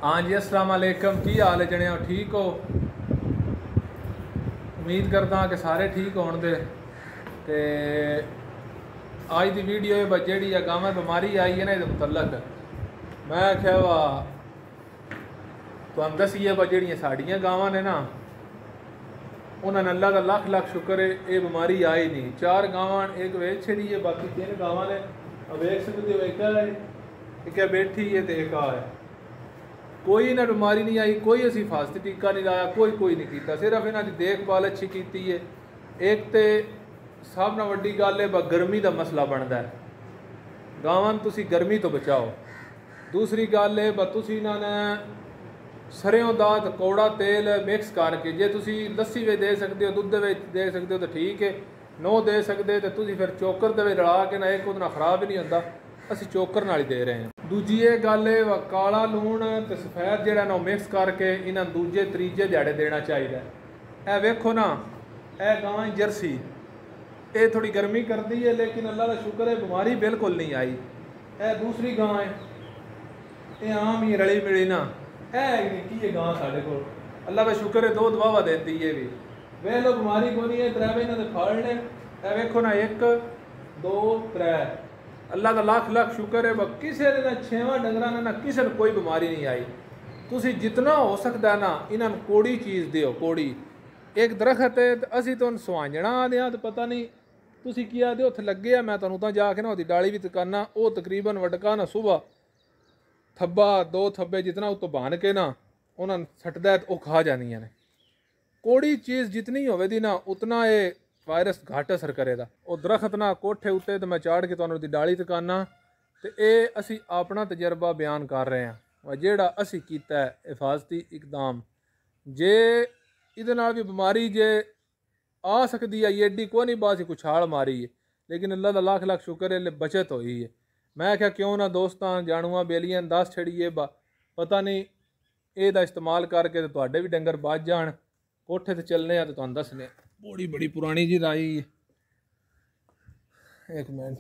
हाँ जी, अस्सलाम वालेकुम। की हाल है जने? ठीक हो? उम्मीद करदा कि सारे ठीक होण दे। ते अज की वीडियो जी गांव बीमारी आई है ना, ये मुतलक मैं आख्या वा तुहानू दसीए जी साड़ियाँ गावां ने ना, उन्होंने अल्लाह का लख लख शुक्र है ये बीमारी आई नहीं। 4 गावां एक वेच छड़ी है, बाकी 3 गावां ने वेख सकते हो। एक बैठी है तो एक है। कोई ना बीमारी नहीं आई, कोई असी हिफाजती टीका नहीं लाया, कोई नहीं किया। सिर्फ इन्हों की देखभाल अच्छी की है। एक तो सब नाल वड्डी गल है गर्मी का मसला बनता है, गावां तुसी गर्मी तो बचाओ। दूसरी गल है तुसी इन्होंने सरेओं दा कौड़ा तेल मिक्स करके, जे तुसी लस्सी में दे सकते हो, दुद्ध में दे सकते हो तो ठीक है, नो दे सकते तो तुसी फिर चोकर दे रला के ना, एक उहदे नाल खराब ही नहीं होंदा। असी चोकर नाल ही दे रहे हैं। दूजी ये गल है काला लूण तो सफेद जिहड़ा ना मिक्स करके इन्हां दूजे तीजे दिहाड़े देना चाहिए। ए वेखो ना, ए गां जर्सी ये थोड़ी गर्मी करती है, लेकिन अल्लाह का शुक्र है बीमारी बिल्कुल नहीं आई। ए दूसरी गां है, ये आम ही रली मिली ना, की गां साढ़े को अल्लाह का शुक्र है 2 दवावा देती है भी। वे लो बीमारी को नहीं है, 3 इन्होंने फल ने। ए वेखो ना, 1 2 3 अल्लाह का लख लख शुक्र है। किसी ने ना 6वां डंगरा ने ना किसी ने कोई बीमारी नहीं आई। तुसी जितना हो सकता है ना इन्होंने कोड़ी चीज़ दियो। कोड़ी एक दरख्त है तो असी तो सुहांजना आदे तो पता नहीं तुसी की आदे उत्थे लगे। मैं तुहानू तो जाके ना उसकी डाली भी तकाना, वो तकरीबन वटका ना सुबह थब्बा 2 थब्बे जितना उत्तों बन के ना उन्होंने सटदा तो खा जानियां ने। कोड़ी चीज़ जितनी होवेगी ना उतना ये वायरस घट असर करेगा। वो दरख्त ना कोठे उत्ते तो मैं चाड़ के तुहानू डाली तकाना, तो ये असी अपना तजर्बा बयान कर रहे हैं। जेड़ा असी कीता है हिफाजती इकदाम, जे इहदे नाल भी बीमारी जे आ सकती है, एड्डी को नहीं बात कुछाल मारी है, लेकिन अल्लाह का लख लख शुक्र है बचत हुई है। मैं क्या क्यों ना दोस्तां जाणुआ बेलियां दस छड़िए पता नहीं एदा इस्तेमाल करके तो तुहाडे भी डंगर बच जान। कोठे ते चलने तो तुहानू दसने बड़ी पुरानी जी राई है। एक मिनट,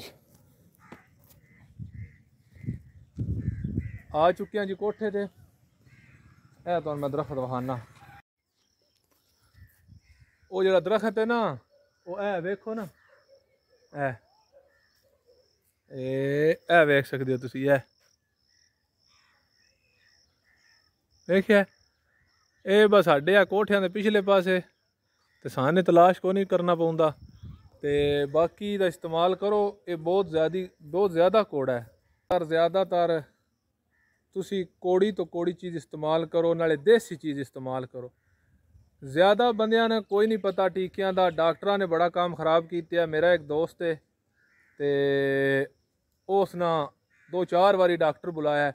आ चुके हैं जी कोठे ते। तुहानू मैं दरख्त वहाना, वो जो दरख्त है ना वो वेखो ना, ए वेख सकते हो तुसी। वेखिया ये बस साढ़े आ कोठियां दे पिछले पासे, तो साने तलाश को नहीं करना पौंदा। तो बाकी का इस्तेमाल करो, ये बहुत ज़्यादा कौड़ा है। पर ज़्यादातर तुसी कौड़ी तो कौड़ी चीज़ इस्तेमाल करो, नाले देसी चीज़ इस्तेमाल करो। ज़्यादा बंदियां ने कोई नहीं पता टीकियां दा, डॉक्टरां ने बड़ा काम ख़राब किया। मेरा एक दोस्त है तो उसने 2-4 बारी डॉक्टर बुलाया,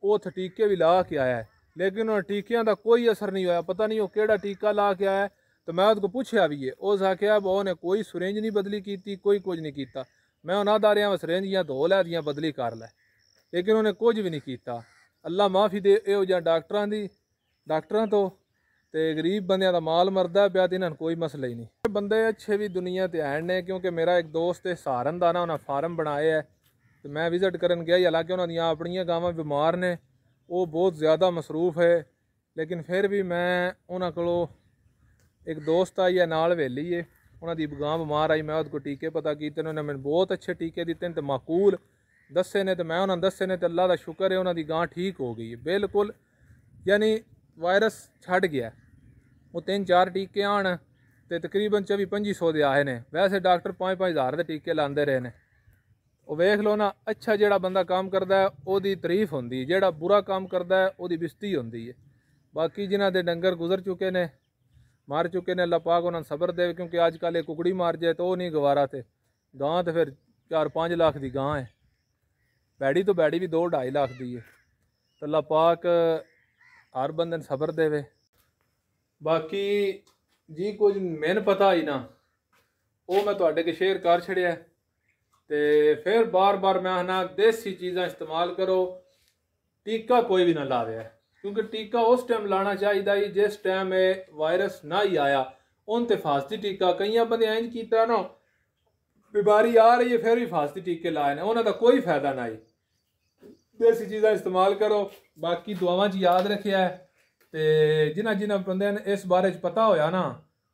वो उत्थे टीके भी ला के आया है, लेकिन उन्होंने टीकियां का कोई असर नहीं होया। पता नहीं वो केड़ा टीका ला के आया। तो मैं उसको पूछया भी है, उस आख्या उन्हें कोई सुरेंज नहीं बदली की, कोई कुछ नहीं किया। मैं उन्हें आदा रहा सुरेंजियाँ धो लै दियाँ बदली कर लै, लेकिन उन्हें कुछ भी नहीं किया। अल्लाह माफ़ी दे यो जिहा डॉक्टरां तो गरीब बंदियां दा माल मरदा पिया, तो इन्होंने कोई मसला ही नहीं। बंदे अच्छे भी दुनिया ते हैन ने, क्योंकि मेरा एक दोस्त है सहारन दा ना, उन्हें फार्म बनाया है, तो मैं विजिट करन गया। हालांकि उन्होंने अपनियां गावां बीमार ने, वो बहुत ज़्यादा मसरूफ़ है, लेकिन फिर भी मैं उन्होंने को एक दोस्त आई है नाल वेली है, उन्होंने गां बीमार आई, मैं उसको टीके पता किए, उन्होंने मैंने बहुत अच्छे टीके दिते तो माकूल दसे ने, तो मैं उन्होंने दसे ने, तो अल्लाह का शुक्र है उन्होंने गां ठीक हो गई है बिल्कुल, यानी वायरस छड़ गया। वो 3-4 टीके आन तो तकरीबन 2400-2500 दे आए ने। वैसे डॉक्टर 5-5 हज़ार के टीके लाते रहे ने। वो वेख लो ना, अच्छा जिहड़ा बंदा काम करता है उसकी तारीफ होंदी है, जिहड़ा बुरा काम करता है उसकी बेइज्जती होंदी है। बाकी जिन्हां दे डंगर गुजर चुके ने, मर चुके ने, अल्लाह पाक उन्होंने सबर दे, क्योंकि अजकल एक कुकड़ी मार जाए तो वो नहीं गवारा। थे गां तो फिर 4-5 लाख की गां है, बैड़ी तो बैड़ी भी 2-2.5 लाख की है। तो अल्लाह पाक हर बंदे ने सबर देवे। बाकी जी कुछ मैंने पता ही ना, वो मैं तुहाडे के शेयर कर छड़िया। तो फिर बार बार मैं आना देसी चीज़ां इस्तेमाल करो, टीका कोई भी ना लावे, क्योंकि टीका उस टाइम लाना चाहिए जिस टाइम वायरस ना ही आया। उन ते हिफाजती टीका कई बंदे इंज किया ना, बीमारी आ रही है फिर भी हिफाजती टीके लाए ने, उन्होंने कोई फायदा ना ही। देसी चीज़ां इस्तेमाल करो। बाकी दुआवां च याद रखेआ है ते जिन्हां बंदे ने इस बारे च पता होया ना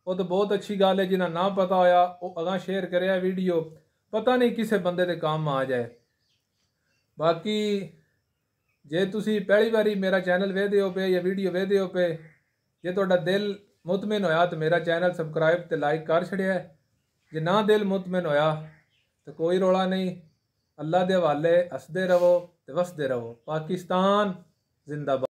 वो तो बहुत अच्छी गल है, जिन्हां ना पता होया वो अगां शेयर करेआ वीडियो, पता नहीं किसे बंदे दे काम आ जाए। बाकी जे तुसी पहली बारी मेरा चैनल वेखदे हो पे या वीडियो वेखदे हो पे, जे तुहाडा दिल मुतमिन होया तो मेरा चैनल सबसक्राइब ते लाइक कर छड़िया है। जे ना दिल मुतमिन होया तो कोई रौला नहीं, अल्लाह दे हवाले हसदे रहो ते वसदे रहो। पाकिस्तान जिंदाबाद।